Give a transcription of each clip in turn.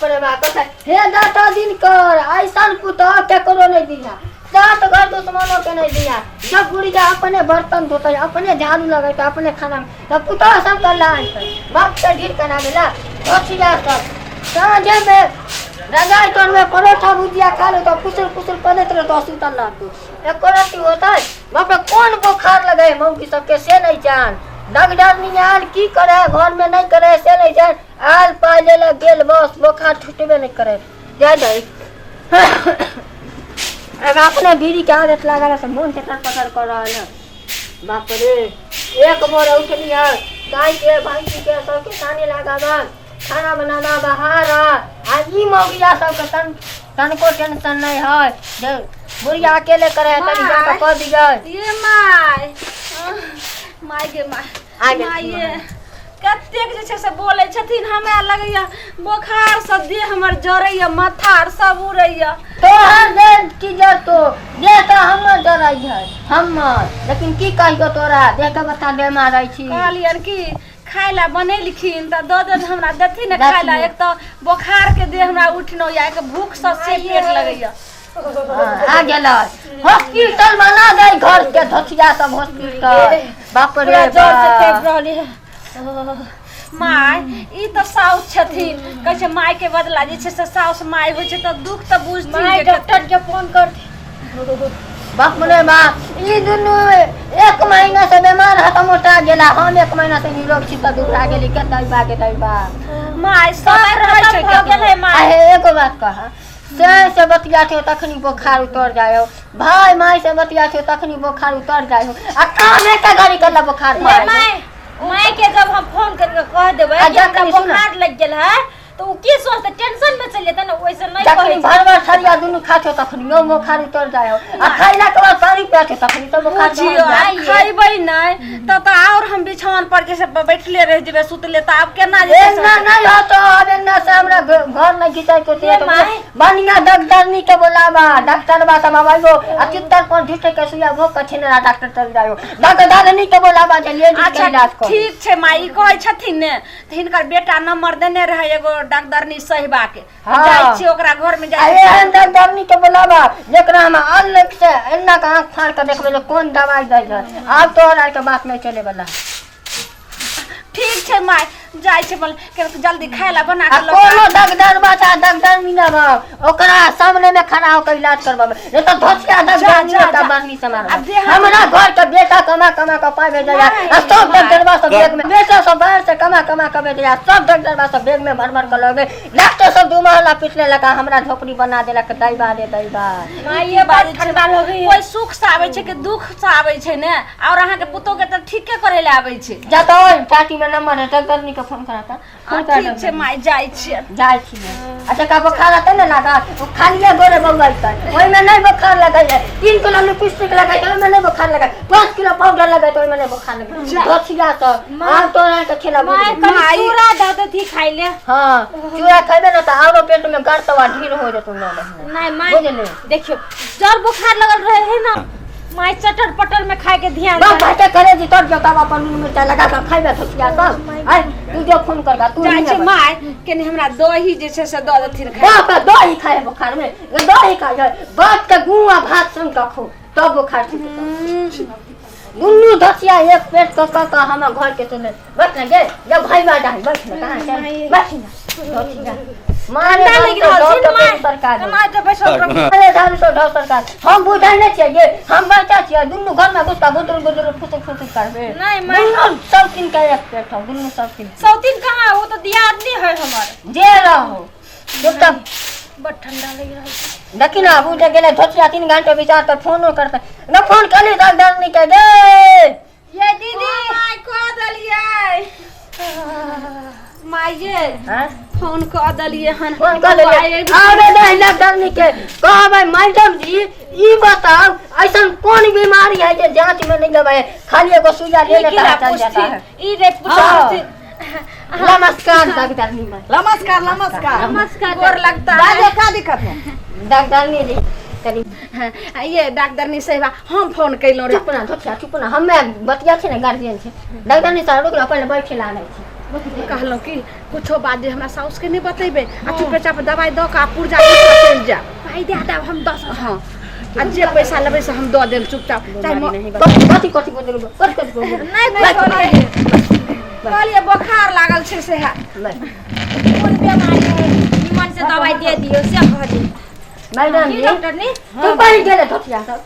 हे दाता दिन कर ऐसा पुतह केकरो नहीं दिया सात घर दुश्मनों के नहीं दिया। जब बुढ़िया अपने बर्तन धोते अपने झाड़ू लगाते अपने खाना तब पुतह सब कर बाप से ढील करा मिला सब साझे में रजाई तोड़ में परोठा भुजिया खा लो तो कुचल पड़े तो अस्पताल ला तू एक रत्ती होता है बाप कौन बुखार लगे मौगी सबके से नहीं जान डॉक्टर नियान की करे घर में नहीं करे से नहीं जान आल पाले ला गेल बस बुखार छूटबे नहीं करे जा जाई अब अपने बीड़ी के आदत लगा से मन से पकड़ कर रहा है बाप रे एक मोर उठनी है गाय के भैंसी के सब के खाने लगा खाना बनाना बाहर आज ई मौगिया सब के तन को टेंशन नहीं है बुढ़िया अकेले करे तनी जाके कर दिया ये माय माय गे माय ये कतेक जे छै से बोले छथिन हमरा लगैया बुखार सब दे हमर जरैया माथा और सब उड़ैया तोहर दे चीज तो दे तो हमर जरई है हमर लेकिन की कहियो तोरा देख के बता दे मारै छी कहलियन की खाइला बनेलखिन त दद हमरा देथिन खाइला एक त बुखार के दे हमरा उठनो या एक भूख सब से पेट लगैया आ गेल हॉस्पिटल बना दे घर के धथिया सब हॉस्पिटल बाप रे बाप माय ई त साउस छथिन कहै छै माय के बदला जे छै से साउस माय होइ छै त दुख त बुझथिन माय डॉक्टर के फोन कर बाप रे बाप ई दुनु एक महीना से बीमार है त मोटा गेला हम एक महीना से निरोग छी त दुखा गेली के दै बा माय सब रहै छै के गेलै माय एगो बात कह से बतिया छो तखनी बुखार उतर जायो भाई माई से बतिया छो तखनी बुखार उतर जायो आ कामे के गाड़ी कला बुखार माय के जब हम फोन करके कह देबै कि बुखार लग गेल है तो वो की सोचते टेंशन में चल जेता ना वैसे नहीं कहै छै भरवा छरिया दुनु खाछो तखनी यो बुखार उतर जायो आ खैला के बाद पानी पियाछो तखनी तो बुखार खइबै नहीं त और हम बिछावन पर के सब बैठले रह जेबे सुतले त अब केना जे ना नहीं हो तो अब ना से हमरा घर में घिचाई को ते बनिया डॉक्टरनी के बोलावा डॉक्टर बा सब आइबो आ चित्तर पर झूठे के सुइया भोग कठिन डॉक्टर चल जायो डॉक्टरनी के बोलावा जे ले इलाज को ठीक छै माई कहै छथिन ने त हिनकर बेटा नंबर देने रहे एगो डॉक्टरनी सहिबा के जाई छी ओकरा घर में जाई एहन डॉक्टरनी के बोलावा जेकरा हम अलग से एना का आंख फाड़ के देखबे जे कोन दवाई दै छै अब तोहरा के बात नहीं चले वाला ठीक छै माय जाई छै बोल के जल्दी खाइला बना के लो कोनो डॉक्टर बाता डॉक्टर मिलावा ओकरा सामने में खड़ा होकर इलाज करबाबे नहीं तो धोसिया डॉक्टर नहीं का बानी समार हमरा घर के बेटा कमा के पावे जाया सब डॉक्टर बा सब बैग में बेटा सब बाहर से कमा के बेटे सब डॉक्टर बा सब बैग में भर के लगे डॉक्टर सब दो महला पिछले लगा हमरा झोपड़ी बना देला के दैबा माय ये बात ठंडा हो गई कोई सुख से आवे छै के दुख से आवे छै ने और अहाँ के पुतो के त ठीके करे ले आवे छै जातो टाटी में नंबर है डॉक्टरनी के फोन कराता ठीक छै माय जाई छी अच्छा का बुखार आते ना लगा वो खालिए गोरे बउआई कर ओइ में नहीं बुखार लगा है 3 किलो लिपस्टिक लगा है ओइ में नहीं बुखार लगा 5 किलो पाउडर लगा तो ओइ में नहीं बुखार लगा धोथिया तो आप तो ना के खिला माय चूरा द दी खाइ ले हां चूरा खाइबे ना तो आरो पेट में गड़तवा ढील हो जतो नहीं माय देखियो जल बुखार लगल रहे है ना माय चटर पटर में खाए के ध्यान दे भाटे करे जी तोड़ जो तब अपन मिर्चा लगा के खाइबे धोथिया सब आई तू जो फोन करगा तू जाई छै माय केने हमरा दही जे छै से द देथिन खाए बाप दही खाए बुखार में दही खाए बात के गुआ भात संग का खो तब बुखार छूटे दुन्नु धसिया एक पेट का हम घर के चले बैठ ना गे जब भाई बा जाई बैठ ना कहां चल बैठ ना धसिया मारे लगी रहल छै सरकार टमाटर पैसा अरे दारू तो ढो सरकार हम बुझाई नहीं चाहिए हम बच्चा छिए दुन्नु घर में घुसता बुदुर फुसुक करबे नहीं मैं सब दिन का एक पेट हम दुन्नु सब दिन कहां वो तो दियाद नहीं है हमर जे रहो जब तक बड़ ठंडा लग रहा है देखी ना बुझ गेले धोचिया 3 घंटे विचार तो फोनो करता न फोन कली डॉक्टर नहीं के दे ये दीदी माय को दलिए माये हां फोन कर दलिए हन फोन कर ले आवे नहीं डॉक्टर नहीं के कहबै मैडम जी ई बताओ ऐसन कौन बीमारी है जे जांच में नहीं गवाए खाली एगो सुइया लेने का चल जाता है ई रे पूछती नमस्कार डॉक्टर नी नमस्कार गोर लगता है दादा का दिक्कत है डॉक्टर नी करी ये डॉक्टर नी सेवा हम फोन कैलो रे चुप ना हमें बतिया छे ना गार्जियन छे डॉक्टर नी सारू के अपन बैठे लानै छे कहलौं कि कुछो बात जे हमरा साउस के नहीं बतेबे आ चुपे चाप दवाई द का पुरजा चल जा भाई दे दे हम 10 हां आ जे पैसा लेबै से हम द देब चुपचाप कथी कथी बोलू कथी नहीं कहलिए बुखार लागल छै से है कौन बीमारी है निमन से दवाई दे दियो से कह दे मैडम जी डॉक्टर ने तू पढ़ गेले धोतिया सब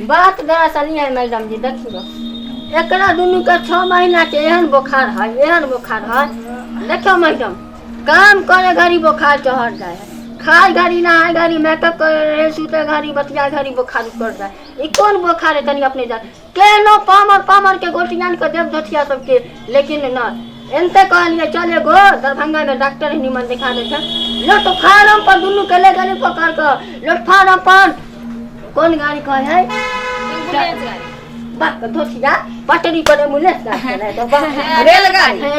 बात दरअसल है मैडम जी देखियो एकरा दुनू के 6 महीना के एहन बुखार है देखो मैडम काम करे घड़ी बुखार चढ़ जाए खाए घड़ी नहाए घड़ी मेकअप करे सूते घड़ी बतिया घड़ी बुखार उतर जाए ई कौन बुखार है तनी अपने जान केनो पामर के गोटियान के देव धोतिया सबके लेकिन ना एनते कहलिए चले गो दरभंगा में डॉक्टर निमन दिखा दे छै लोट फार्म पर दुनू के ले गली पकड़ के लोट फार्म पर कौन गाड़ी कहे है एम्बुलेंस गाड़ी बात धोतिया पटरी पर एम्बुलेंस गाड़ी तो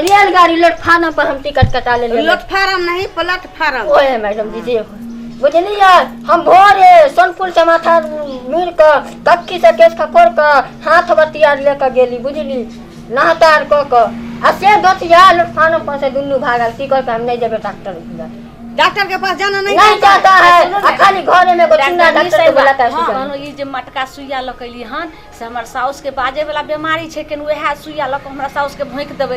रेलगाड़ी लोट फार्म पर हम टिकट कटा ले प्लेटफार्म नहीं प्लेटफार्म ओए मैडम जी देखो बुझलिए हम भोरे सोनपुर से माथा मिल के तक्की से केस खकोर के हाथ बतिया लेकर गेली बुझली नहतार क आ से दतिया फानो पर से दुन्नु भागल टिकट पे हम नहीं जेबे डॉक्टर के पास जाना नहीं चाहता है खाली घरे में गोटिना डॉक्टर के बुलाता है हां ये जे मटका सुइया लकैली हन से हमर साउस के बाजे वाला बीमारी छै केन उहे सुइया लक हमरा साउस के भोंक देबै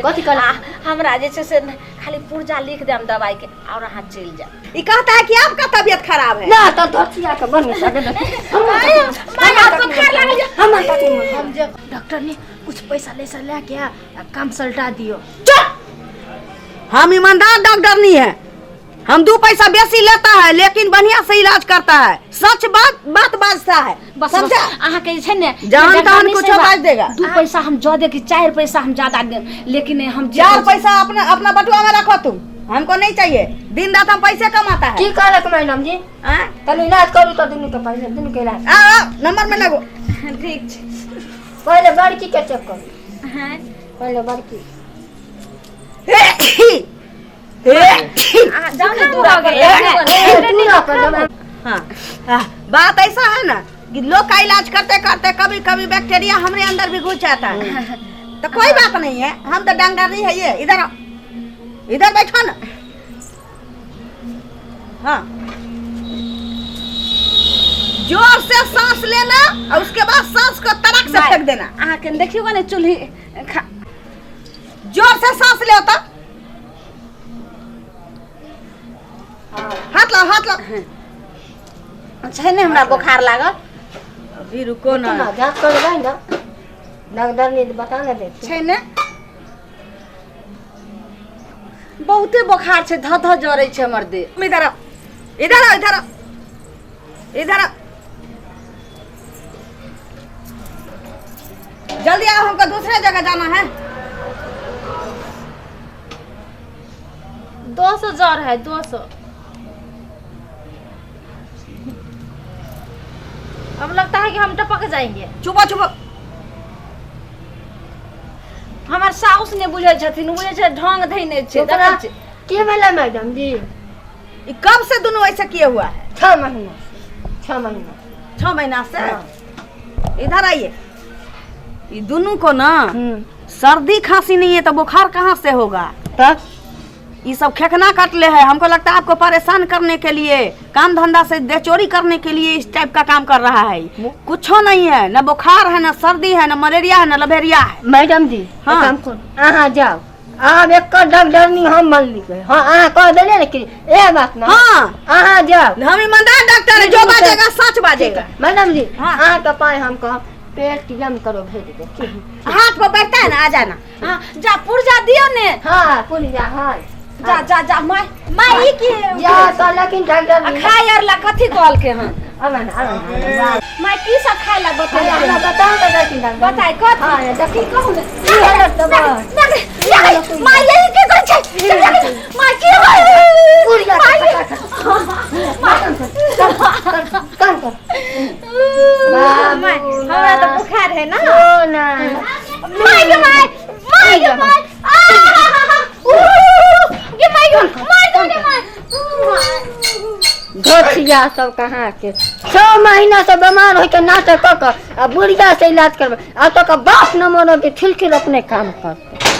हमरा जे छै से खाली पुर्जा लिख देम दवाई के और अहां चल जा ई कहता है कि आपका तबीयत खराब है ना तो धोतिया के बन सके माया बुखार लागल हम जब डॉक्टर ने कुछ पैसा ले लेके काम सल्टा दियो हम ईमानदार डॉक्टर नहीं है हम 2 पैसा बेसी लेता है लेकिन बढ़िया से इलाज करता है सच बात बाजता है समझा अहाँ के छै ने जान तहन कुछ बाज देगा 2 पैसा हम जो दे कि 4 पैसा हम ज्यादा दे लेकिन हम 4 पैसा अपना बटुआ में रखो तुम हमको नहीं चाहिए दिन रात हम पैसे कमाता है की कहलक मैडम जी तनी इलाज करू तो दुनू के पैसा दुनू के इलाज नंबर में लगो ठीक छै पहले बड़की के चेक करू हां पहले बड़की जाने दूरा कर हाँ बात ऐसा है ना कि लोग का इलाज करते करते कभी कभी बैक्टीरिया हमारे अंदर भी घुस जाता है तो कोई बात नहीं है हम तो डंगर नहीं है ये इधर बैठो ना हाँ जोर से सांस लेना और उसके बाद सांस को तड़क से फेंक देना अहाँ के देखियो ना चूल्ही जोर से सांस ले तो हाथ लो छै ने हमरा बुखार लागल अभी रुको ना जांच करबै ना डॉक्टर ने बता ना दे छै ने बहुते बुखार छै ध जरै छै हमर देह इधर जल्दी आओ हमको दूसरे जगह जाना है 200 जार है 200 अब लगता है कि हम टपक जाएंगे चुप हमार साउस ने बुझे छथिन बुझे छै ढंग धैने छै के भेलै मैडम जी ये कब से दोनों ऐसा किए हुआ है 6 महीना से इधर आइए ये दोनों को ना सर्दी खांसी नहीं है तो बुखार कहाँ से होगा तब ये सब खेकना कटले है हमको लगता है आपको परेशान करने के लिए काम धंधा से देचोरी करने के लिए इस टाइप का काम कर रहा है कुछ नहीं है न बुखार है न सर्दी है न मलेरिया है न लभेरिया है मैडम जी हाँ। काम करो अहाँ जाओ आप एक डॉक्टर नहीं हम मान ली हां अहाँ कह देले ने कि ए बात ना हाँ अहाँ जाओ हम ईमानदार डॉक्टर है जो बाजेगा सच बाजेगा मैडम जी हाँ। अहाँ का पाए हम कह पेट जम करो भेज दो हाथ पर बैठता है ना आ जाना हां जा पुर्जा दियो ने हां पुलिया हां जा माई की या तो लेकिन डॉक्टर खाय यार ला कथी कहल के हन अमन माई की सब खाय ला बताओ तो लेकिन डॉक्टर बताई कथी हां देखी कहू ने की हालत दबा माई यही के कर छै माई की पुलिया काम कर माई हमरा तो बुखार है ना ओ ना माई के माई धोतिया सब कहाँ के 6 महीना से बीमार होके नाटक कर बुढ़िया से इलाज करबे आ तो का बाप न मरो के खिलखिल अपने काम करते